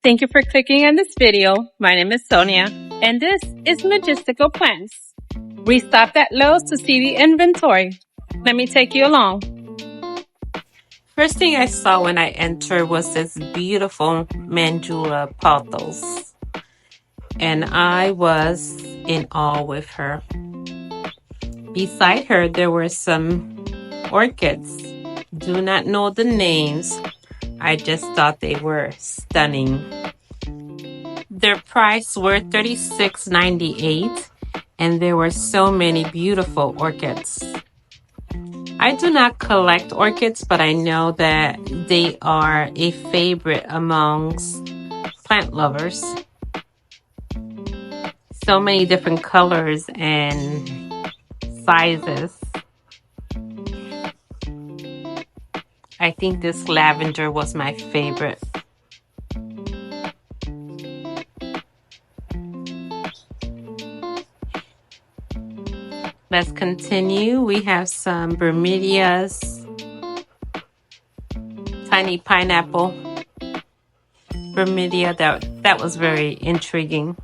Thank you for clicking on this video. My name is Sonia, and this is Majestical Plants. We stopped at Lowe's to see the inventory. Let me take you along. First thing I saw when I entered was this beautiful Manjula pothos, and I was in awe with her. Beside her, there were some orchids. Do not know the names. I just thought they were stunning. Their price were $36.98, and there were so many beautiful orchids. I do not collect orchids, but I know that they are a favorite amongst plant lovers. So many different colors and sizes. I think this lavender was my favorite. Let's continue. We have some bromelias, tiny pineapple bromelia. That was very intriguing.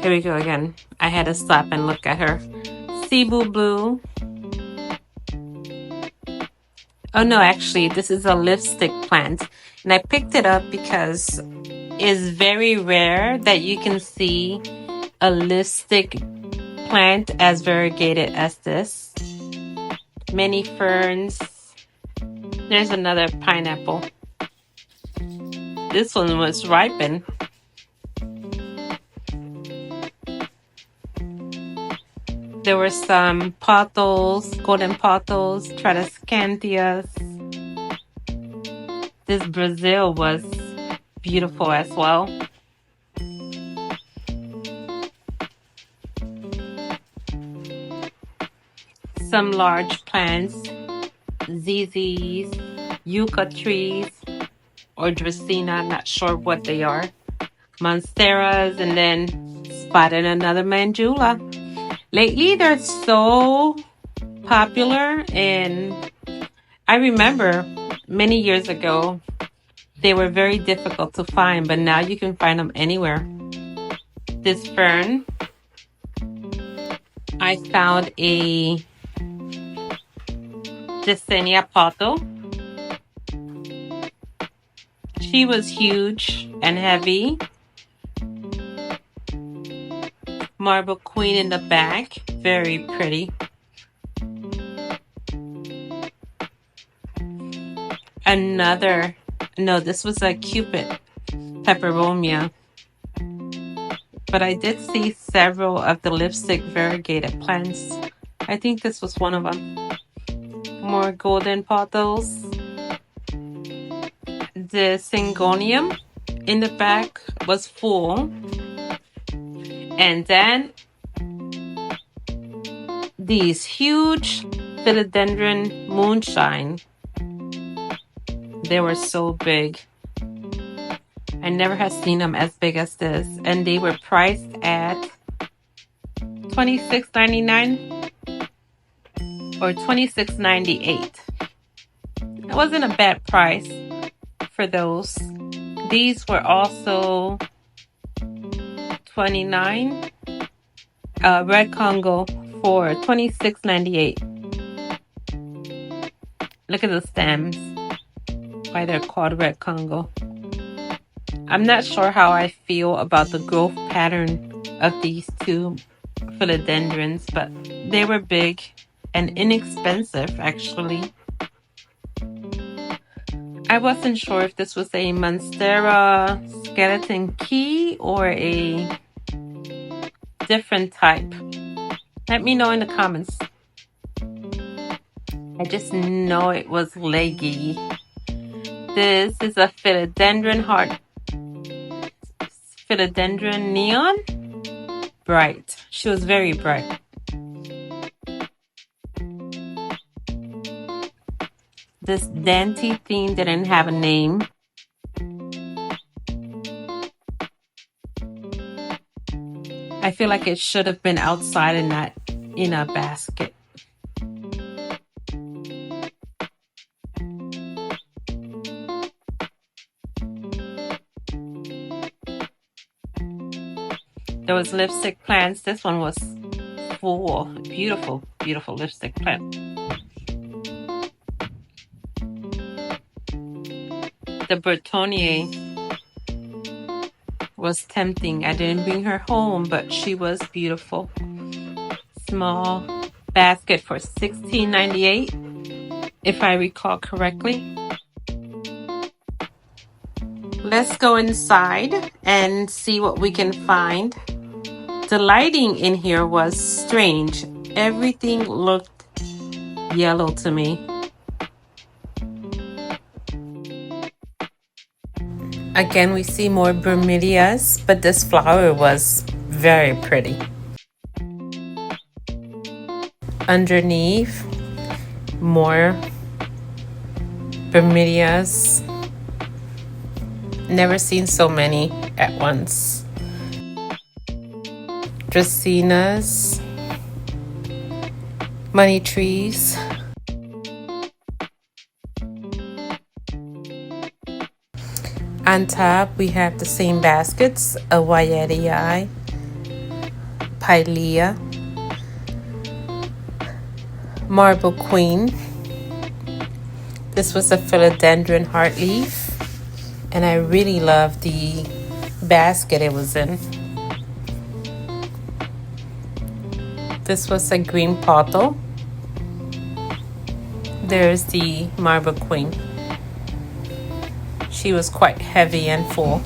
Here we go again. I had to stop and look at her. Cebu blue. Oh no, actually, this is a lipstick plant. And I picked it up because it's very rare that you can see a lipstick plant as variegated as this. Many ferns. There's another pineapple. This one was ripened. There were some pothos, golden pothos, tradescantias. This Brazil was beautiful as well. Some large plants, ZZs, yucca trees, or Dracaena, not sure what they are. Monsteras, and then spotted another Manjula. Lately, they're so popular, and I remember many years ago, they were very difficult to find, but now you can find them anywhere. This fern, I found a Jesenia Pato. She was huge and heavy. Marble queen in the back, very pretty. This was a Cupid peperomia. But I did see several of the lipstick variegated plants. I think this was one of them. More golden pothos. The syngonium in the back was full. And then these huge philodendron moonshine. They were so big. I never had seen them as big as this. And they were priced at $26.99 or $26.98. It wasn't a bad price for those. These were also $29. Red Congo for $26.98. Look at the stems. Why they're called Red Congo. I'm not sure how I feel about the growth pattern of these two philodendrons, but they were big and inexpensive, actually. I wasn't sure if this was a Monstera skeleton key or a different type. Let me know in the comments. I just know it was leggy. This is a philodendron philodendron neon. Bright. She was very bright. This dainty theme didn't have a name. I feel like it should have been outside and not in a basket. There was lipstick plants. This one was full. Beautiful, beautiful lipstick plant. The Bretonnier was tempting. I didn't bring her home, but she was beautiful. Small basket for $16.98, if I recall correctly. Let's go inside and see what we can find. The lighting in here was strange. Everything looked yellow to me. Again, we see more bromeliads, but this flower was very pretty. Underneath, more bromeliads. Never seen so many at once. Dracaenas, money trees. On top, we have the same baskets, a Wyatii, Pilea, Marble Queen. This was a Philodendron heart leaf, and I really love the basket it was in. This was a green pothos. There's the Marble Queen. She was quite heavy and full.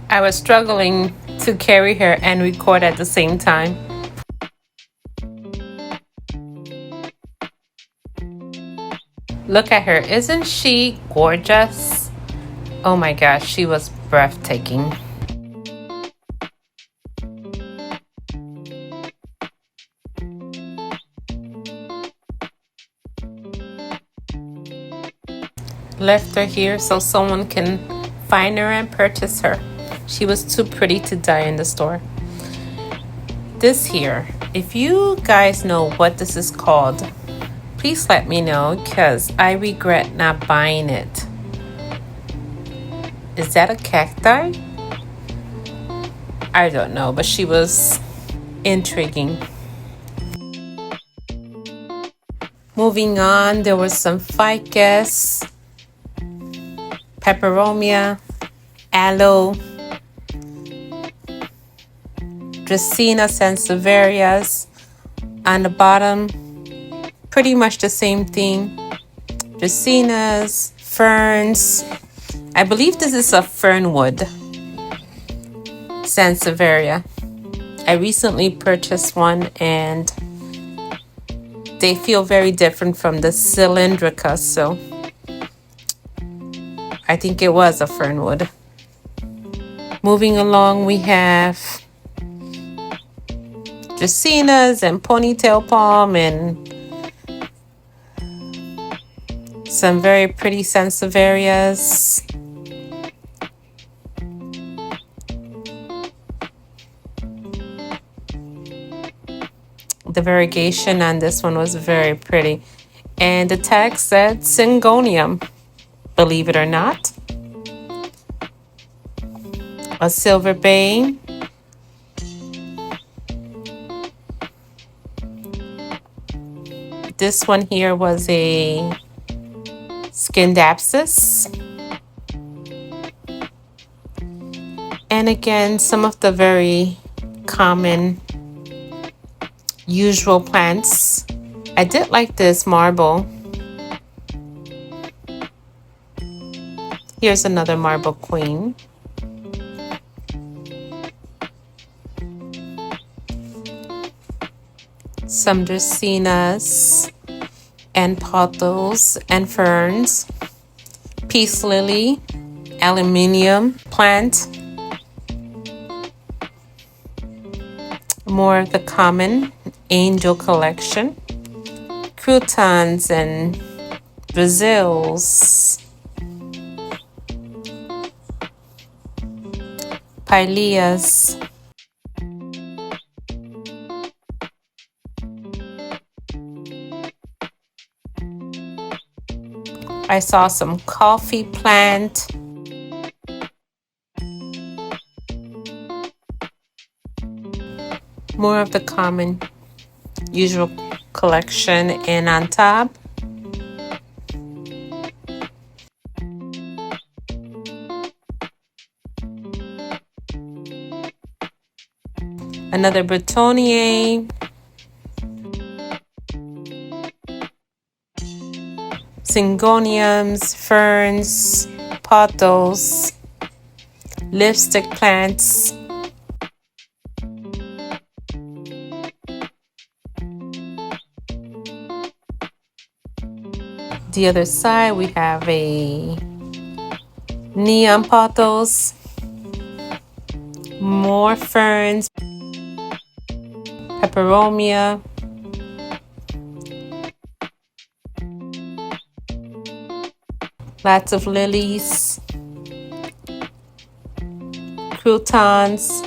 I was struggling to carry her and record at the same time. Look at her. Isn't she gorgeous? Oh my gosh, she was breathtaking. Left her here so someone can find her and purchase her. She was too pretty to die in the store. This here, if you guys know what this is called, please let me know because I regret not buying it. Is that a cacti? I don't know, but she was intriguing. Moving on, there was some ficus, peperomia, aloe, Dracaena sansevieras. On the bottom, pretty much the same thing. Dracaenas, ferns. I believe this is a fernwood sansevieria. I recently purchased one and they feel very different from the cylindrica, so I think it was a fernwood. Moving along, we have Dracaenas and ponytail palm and some very pretty sansevierias. The variegation on this one was very pretty. And the tag said Syngonium, believe it or not. A silver bane. This one here was a Scindapsus. And again, some of the very common, usual plants. I did like this marble. Here's another marble queen. Some Dracaenas and pothos and ferns. Peace lily, aluminium plant. More of the common angel collection. Croutons and Brazils. Pileas. I saw some coffee plant. More of the common, usual collection. And on top, another Bretonnier, Syngoniums, ferns, pothos, lipstick plants. The other side, we have a neon pothos, more ferns, peperomia, lots of lilies, croutons,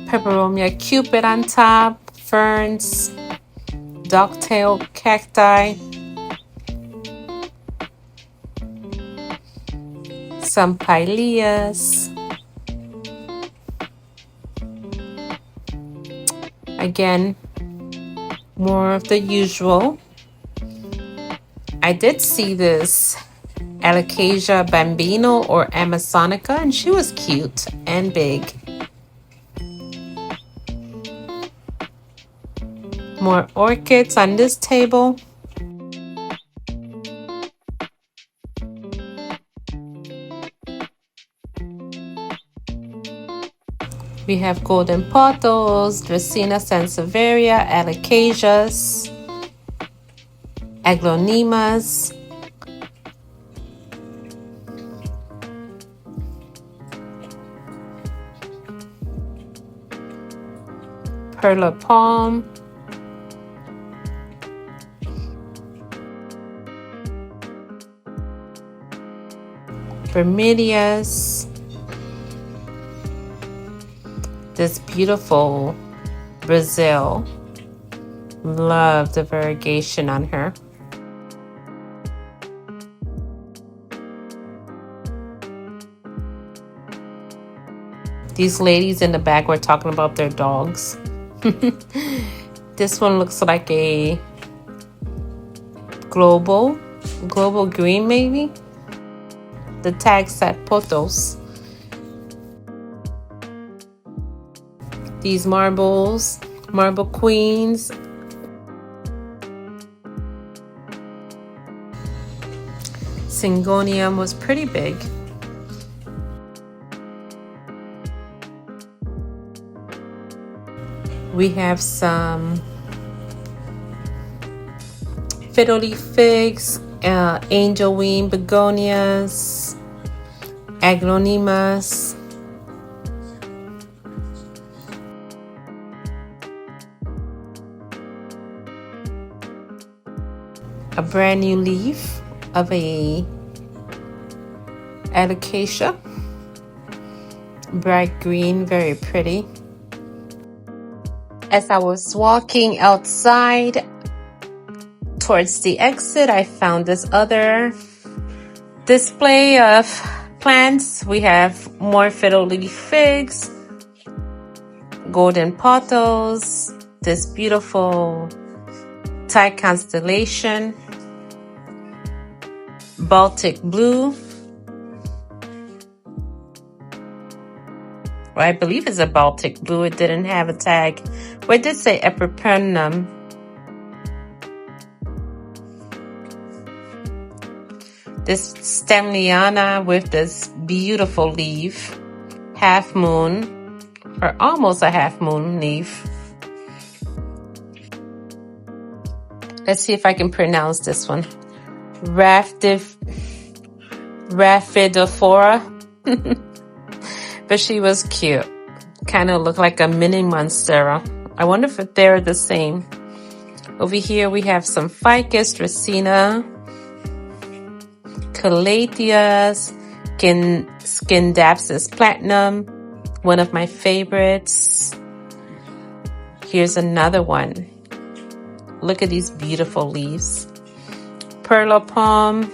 peperomia cupid on top, ferns, docktail cacti, some pileas, again, more of the usual. I did see this Alocasia bambino or Amazonica, and she was cute and big. More orchids on this table. We have golden pothos, Dracaena sansevieria, Alocasias, Aglaonemas, Burle palm, bromelias, this beautiful Brazil. Love the variegation on her. These ladies in the back were talking about their dogs. This one looks like a global green maybe. The tag said pothos. These marbles, marble queens. Syngonium was pretty big. We have some fiddle leaf figs, angel wing begonias, aglaonemas, a brand new leaf of a alocasia, bright green, very pretty. As I was walking outside towards the exit, I found this other display of plants. We have more fiddle leaf figs, golden pothos, this beautiful Thai constellation, Baltic blue, or I believe it's a Baltic blue. It didn't have a tag, but it did say Epipernum. This Stemliana with this beautiful leaf, half moon, or almost a half moon leaf. Let's see if I can pronounce this one. Raphidophora. But she was cute. Kind of looked like a mini monstera. I wonder if they're the same. Over here we have some ficus, Dracaena, Calatheas, Scindapsus platinum, one of my favorites. Here's another one. Look at these beautiful leaves. Burle palm,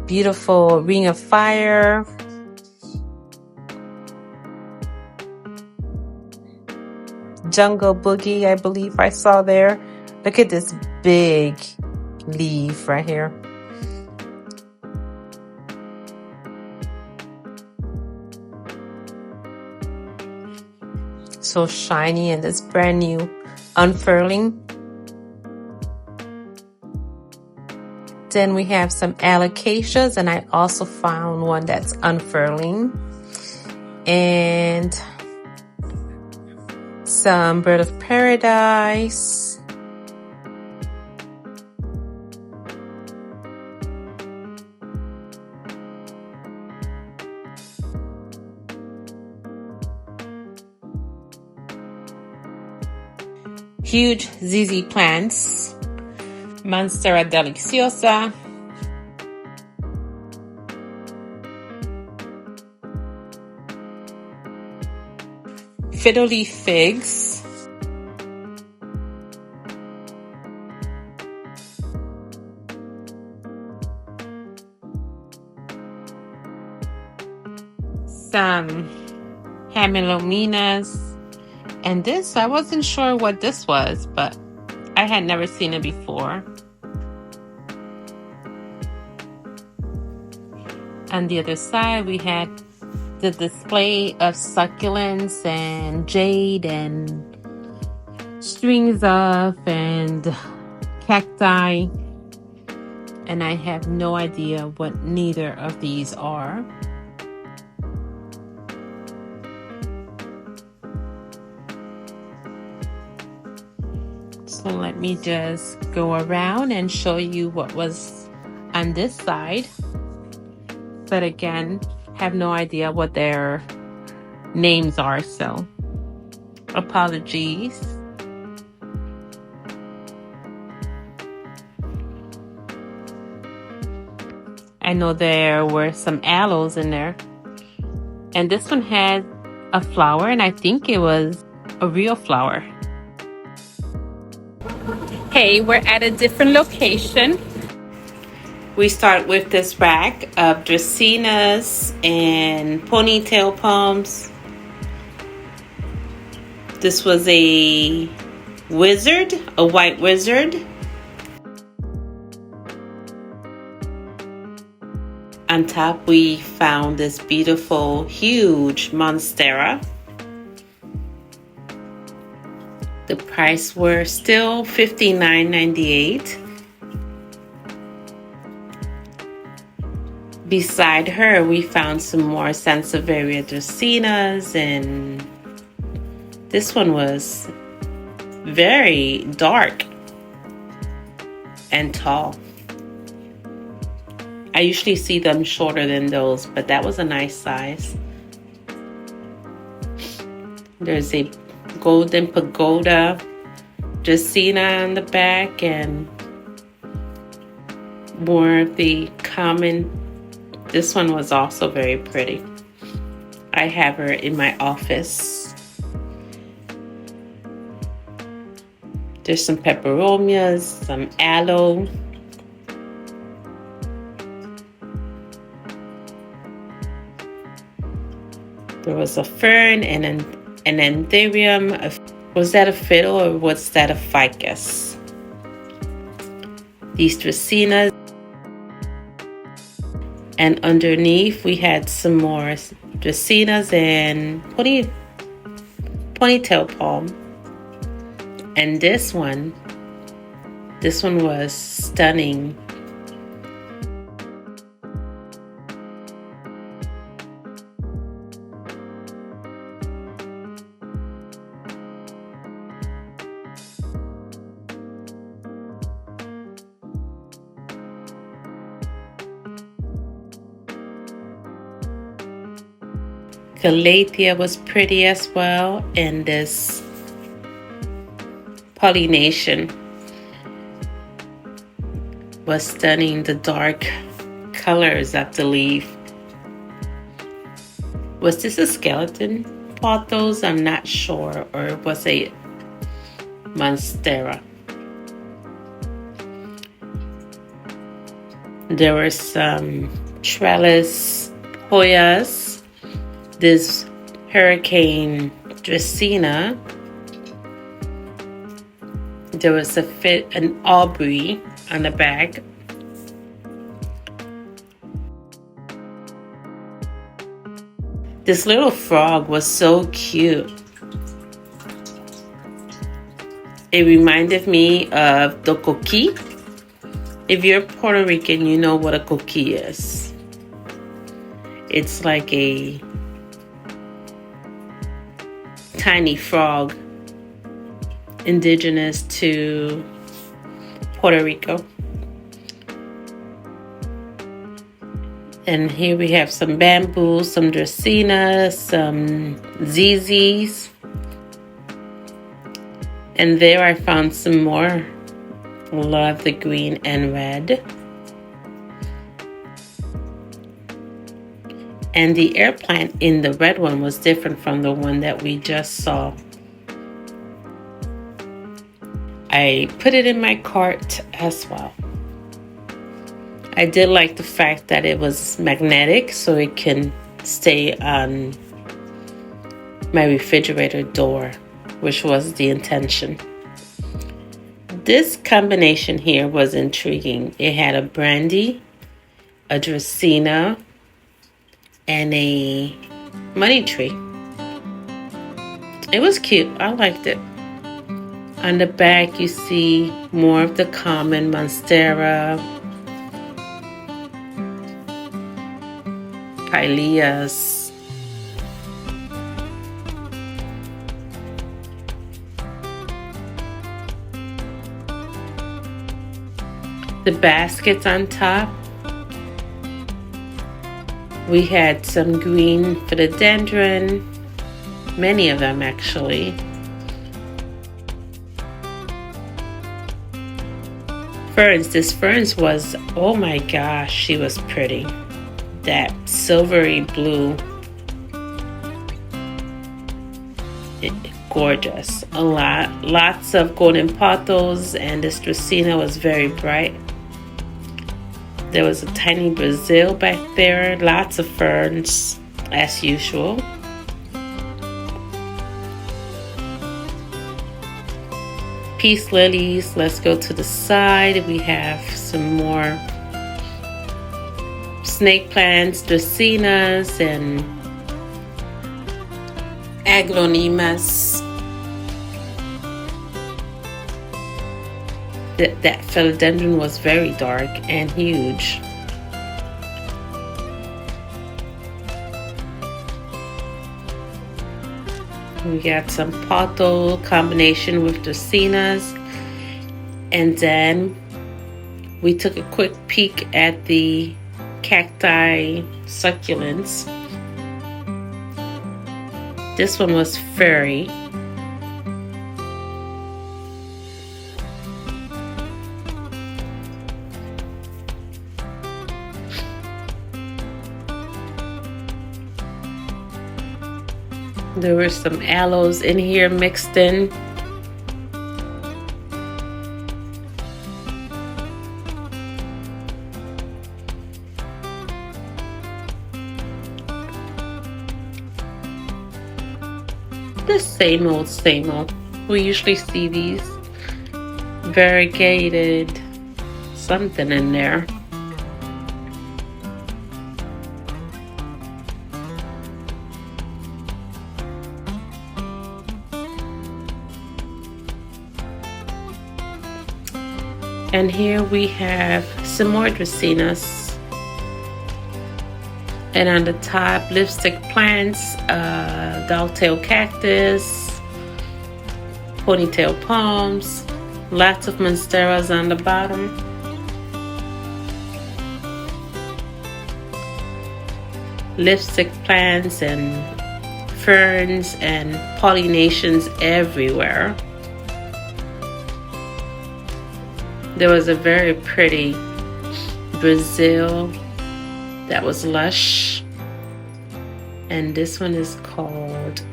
Beautiful ring of fire. Jungle boogie, I believe I saw there. Look at this big leaf right here. So shiny, and it's brand new, unfurling. Then we have some alocasias, and I also found one that's unfurling. And some bird of paradise. Huge ZZ plants. Monstera deliciosa. Fiddle leaf figs. Some hamilominas. And this, I wasn't sure what this was, but I had never seen it before. On the other side, we had the display of succulents and jade and strings of and cacti. And I have no idea what neither of these are. So let me just go around and show you what was on this side. But again, have no idea what their names are, so apologies. I know there were some aloes in there. And this one had a flower, and I think it was a real flower. Hey, we're at a different location. We start with this rack of dracaenas and ponytail palms. This was a wizard, a white wizard. On top, we found this beautiful, huge monstera. The price were still $59.98. Beside her, we found some more Sansevieria dracaenas, and this one was very dark and tall. I usually see them shorter than those, but that was a nice size. There's a golden pagoda dracaena on the back, and more of the common. This one was also very pretty. I have her in my office. There's some peperomias, some aloe. There was a fern and an anthurium. Was that a fiddle or was that a ficus? These dracaenas. And underneath we had some more dracaenas and ponytail palm. And this one was stunning. Calathea was pretty as well, and this pollination was stunning. The dark colors of the leaf. Was this a skeleton pothos? I'm not sure, or was it monstera? There were some trellis Hoyas. This Hurricane Dracaena. There was an Aubrey on the back. This little frog was so cute. It reminded me of the coquí. If you're Puerto Rican, you know what a coquí is. It's like a tiny frog indigenous to Puerto Rico. And here we have some bamboo, some Dracaena, some ZZs. And there I found some more. Love the green and red. And the air plant in the red one was different from the one that we just saw. I put it in my cart as well. I did like the fact that it was magnetic, so it can stay on my refrigerator door, which was the intention. This combination here was intriguing. It had a brandy, a Dracaena, and a money tree. It was cute. I liked it. On the back, you see more of the common Monstera, Pileas, the baskets on top. We had some green philodendron, many of them actually. Ferns. This ferns was, oh my gosh, she was pretty. That silvery blue, gorgeous. Lots of golden pothos, and this Dracaena was very bright. There was a tiny Brazil back there, lots of ferns as usual. Peace lilies. Let's go to the side. We have some more snake plants, Dracaenas, and aglaonemas. That philodendron was very dark and huge. We got some potho combination with Dracaenas, and then we took a quick peek at the cacti succulents. This one was fairy. There were some aloes in here mixed in. The same old, same old. We usually see these variegated something in there. And here we have some more Dracaenas. And on the top, lipstick plants, dog-tailed cactus, ponytail palms, lots of monsteras on the bottom. Lipstick plants and ferns and pollinations everywhere. There was a very pretty Brazil that was lush, and this one is called,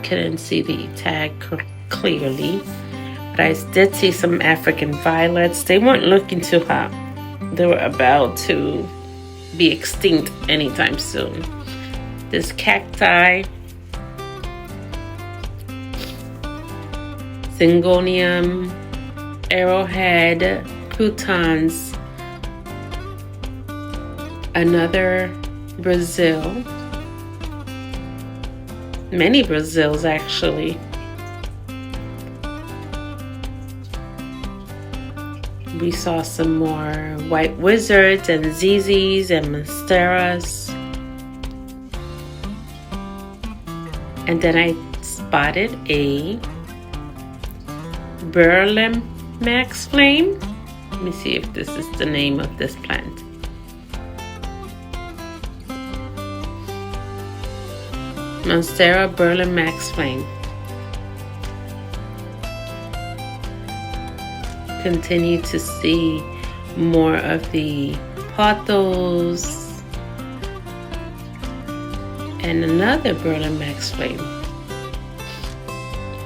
couldn't see the tag clearly, but I did see some African violets. They weren't looking too hot. they were about to be extinct anytime soon. This cacti, Syngonium, arrowhead, croutons, another Brazil, many Brazils actually. We saw some more white wizards and ZZs and monsteras. And then I spotted a Burle Marx Flame. Let me see if this is the name of this plant. Monstera Burle Marx Flame. Continue to see more of the pothos and another Burle Marx Flame.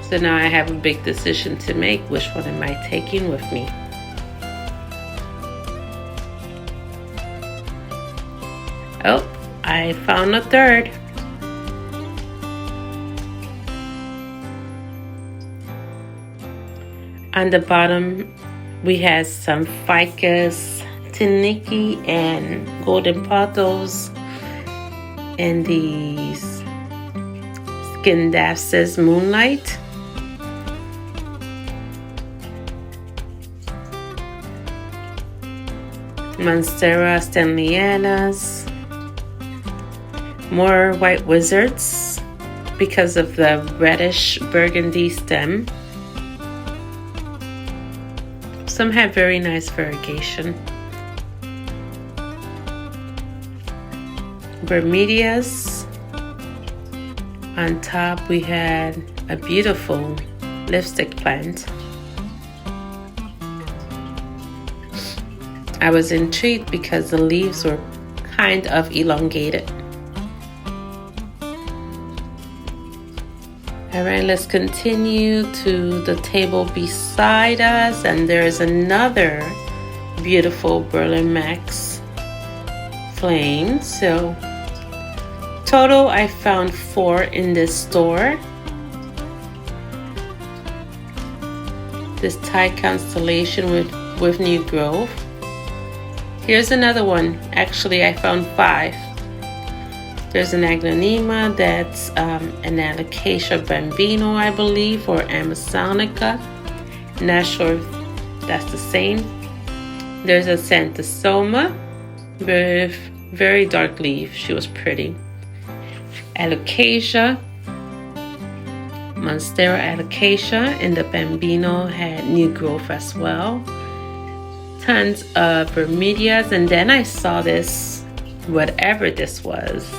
So now I have a big decision to make. Which one am I taking with me? Oh, I found a third. On the bottom, we have some ficus, tiniki, and golden pothos, and these Scindapsus Moonlight. Monstera Stanleyanas, more white wizards because of the reddish burgundy stem. Some have very nice variegation. Bromelias. On top we had a beautiful lipstick plant. I was intrigued because the leaves were kind of elongated. Alright, let's continue to the table beside us, and there's another beautiful Burle Marx Flame. So total I found 4 in this store. This Thai constellation with new growth. Here's another one. Actually, I found 5. There's an Aglonema that's an Alocasia bambino, I believe, or Amazonica. Not sure if that's the same. There's a Xanthosoma with very dark leaf. She was pretty. Alocasia, Monstera Alocasia, and the bambino had new growth as well. Tons of bromelias, and then I saw this, whatever this was.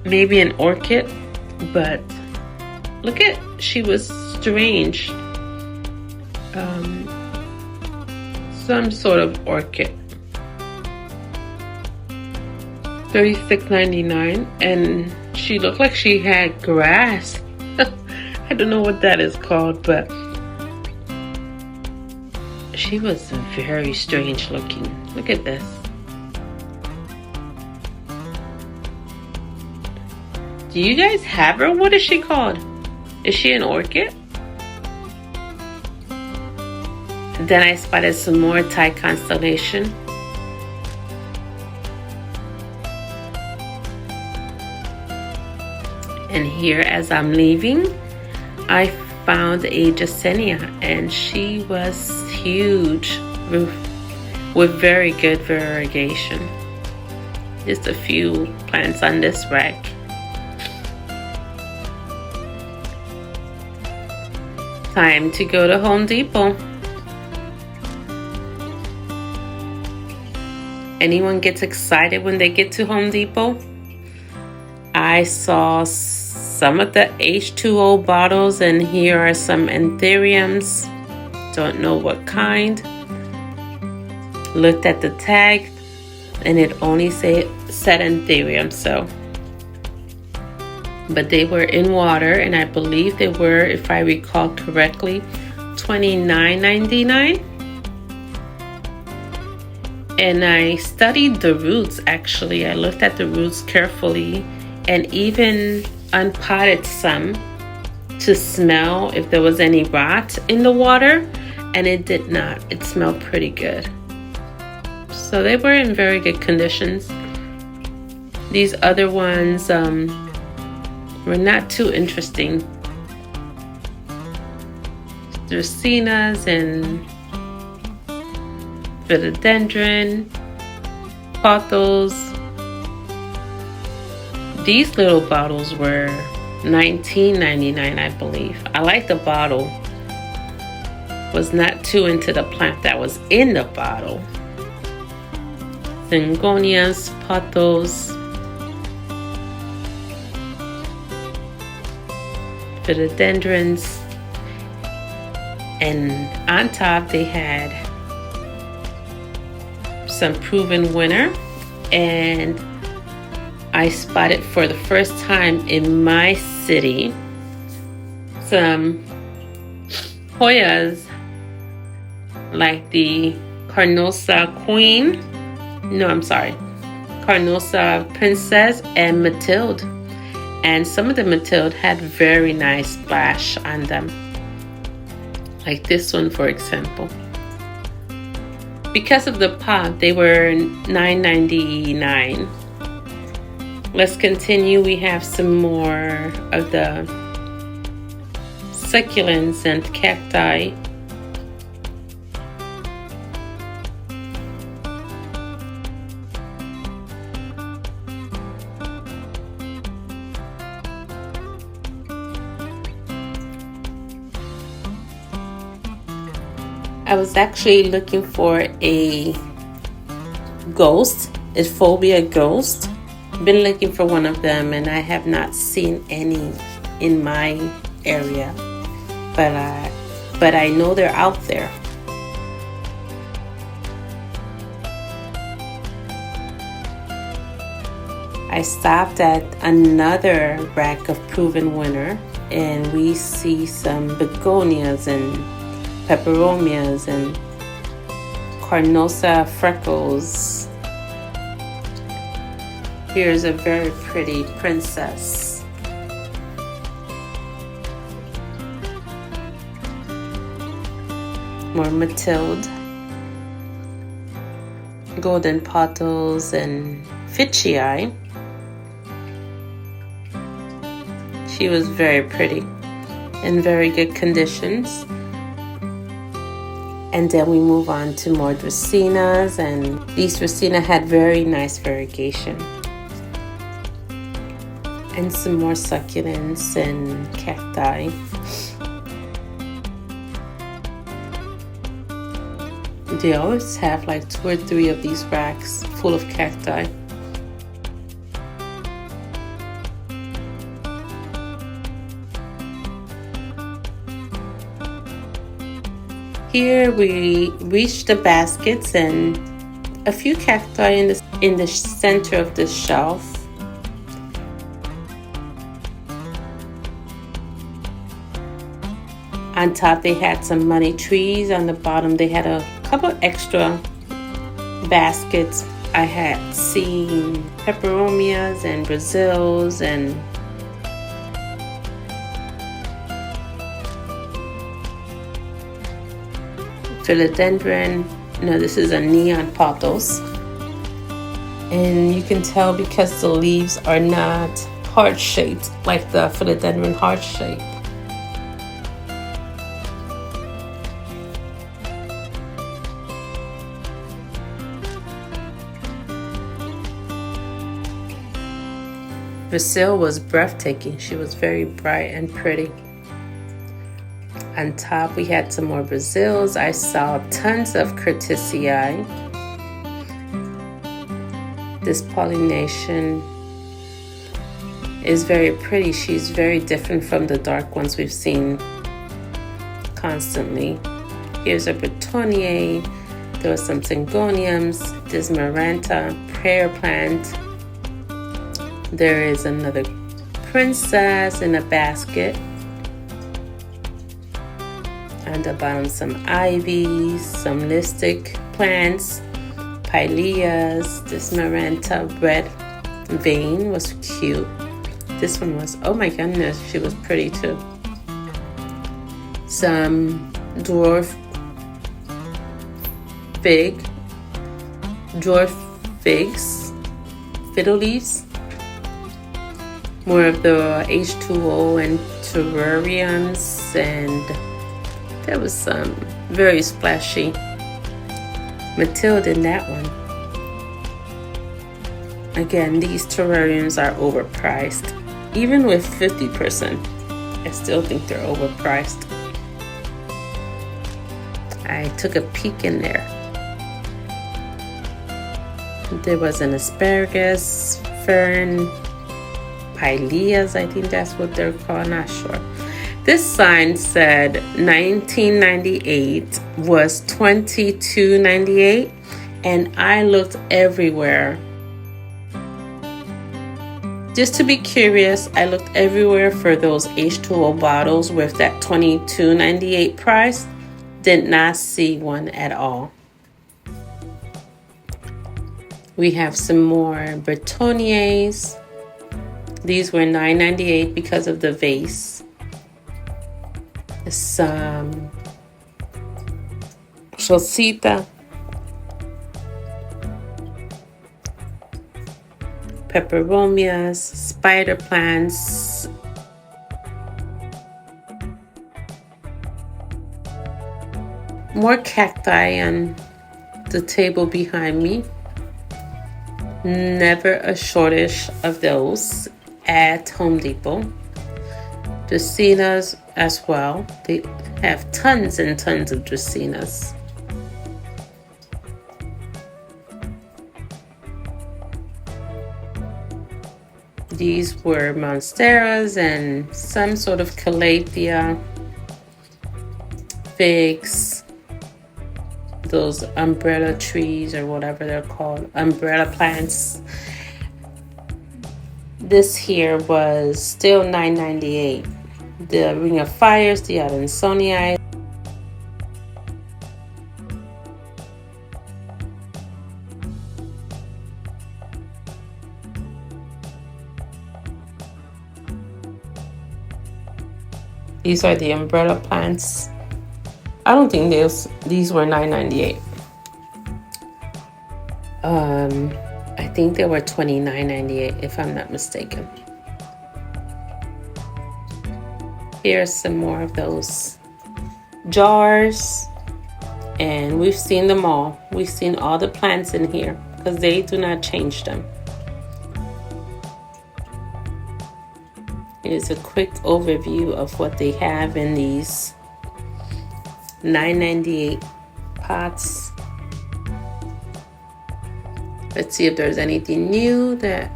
Maybe an orchid, but look at, she was strange. Some sort of orchid. $36.99, and she looked like she had grass. I don't know what that is called, but she was very strange looking. Look at this. Do you guys have her? What is she called? Is she an orchid? Then I spotted some more Thai constellation. And here, as I'm leaving, I found a Jasenia, and she was huge with very good variegation. Just a few plants on this rack. Time to go to Home Depot. Anyone gets excited when they get to Home Depot? I saw some of the H2O bottles, and here are some anthuriums. Don't know what kind. Looked at the tag, and it only said anthurium, so. But they were in water, and I believe they were, if I recall correctly, $29.99. And I studied the roots actually. I looked at the roots carefully and even unpotted some to smell if there was any rot in the water, and it did not. It smelled pretty good. So they were in very good conditions. These other ones were not too interesting. Dracaenas and philodendron, pothos. These little bottles were $19.99, I believe. I like the bottle. Was not too into the plant that was in the bottle. Zingonias, pothos, philodendrons, and on top they had some proven winner, and I spotted for the first time in my city some Hoyas like the Carnosa Queen, Carnosa Princess and Mathilde. And some of the Mathilde had very nice splash on them. Like this one, for example. Because of the pot, they were $9.99. Let's continue. We have some more of the succulents and cacti. I was actually looking for a ghost, a phobia ghost. Been looking for one of them, and I have not seen any in my area, but I know they're out there. I stopped at another rack of proven winner, and we see some begonias and peperomias and Carnosa freckles. Here's a very pretty princess. More Mathilde, golden pothos and Ficii. She was very pretty, in very good conditions. And then we move on to more Dracaenas, and these Dracaena had very nice variegation. And some more succulents and cacti. They always have like 2 or 3 of these racks full of cacti. Here we reach the baskets and a few cacti in the center of the shelf. On top they had some money trees. On the bottom they had a couple extra baskets. I had seen peperomias and Brazils and philodendron. No, this is a neon pothos. And you can tell because the leaves are not heart-shaped like the philodendron heart-shaped. Brazil was breathtaking. She was very bright and pretty. On top, we had some more Brazils. I saw tons of Curtisii. This pollination is very pretty. She's very different from the dark ones we've seen constantly. Here's a Bretonnier. There were some Syngoniums, Dismaranta, prayer plant. There is another princess in a basket. On the bottom, some ivies, some lipstick plants, pileas. This Maranta red vein was cute. This one was, oh my goodness, she was pretty too. Some dwarf figs, fiddle leaves. More of the H2O and terrariums, and there was some very splashy Matilda in that one. Again, these terrariums are overpriced. Even with 50%, I still think they're overpriced. I took a peek in there. There was an asparagus, fern, pileas, I think that's what they're called, not sure. This sign said 1998 was $22.98, and I looked everywhere. Just to be curious, I looked everywhere for those H2O bottles with that $22.98 price. Did not see one at all. We have some more Bretonniers. These were $9.98 because of the vase. Some Chocita, peperomias, spider plants, more cacti on the table behind me. Never a shortage of those at Home Depot. Dracaenas as well. They have tons and tons of Dracaenas. These were monsteras and some sort of calathea, figs, those umbrella trees or whatever they're called, umbrella plants. This here was still $9.98. The Ring of Fires, the Adansonii. These are the umbrella plants. I don't think these were $9.98. I think they were $29.98 if I'm not mistaken. Here's some more of those jars, and we've seen them all. We've seen all the plants in here because they do not change them. Here's a quick overview of what they have in these $9.98 pots. Let's see if there's anything new that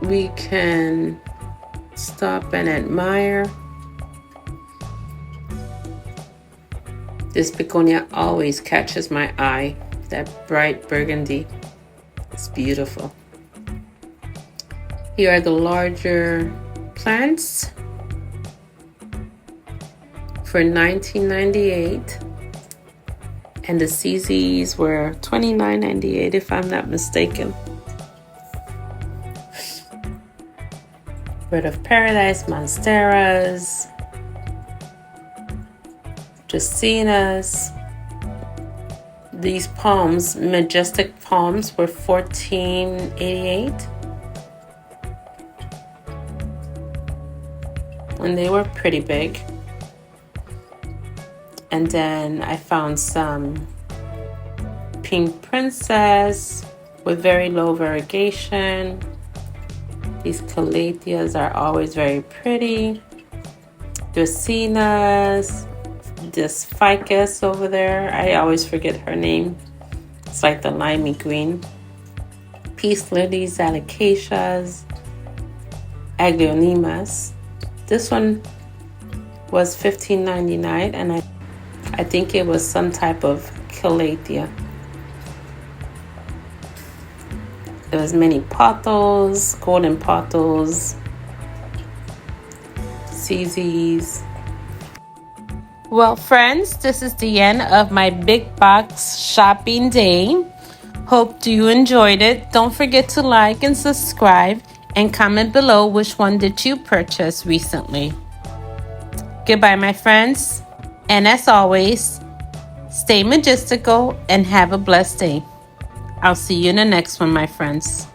we can stop and admire. This begonia always catches my eye. That bright burgundy. It's beautiful. Here are the larger plants for $19.98, and the CZs were $29.98 if I'm not mistaken. Bird of Paradise, monsteras, dracaenas. These palms, majestic palms, were $14.88. And they were pretty big. And then I found some pink princess with very low variegation. These calatheas are always very pretty. Dracaenas, this ficus over there, I always forget her name. It's like the limey green. Peace lilies, alocasias, aglaonemas. This one was $15.99, and I think it was some type of calathea. There was many pothos, golden pothos, CZs. Well, friends, this is the end of my big box shopping day. Hope you enjoyed it. Don't forget to like and subscribe and comment below which one did you purchase recently. Goodbye, my friends. And as always, stay majestical and have a blessed day. I'll see you in the next one, my friends.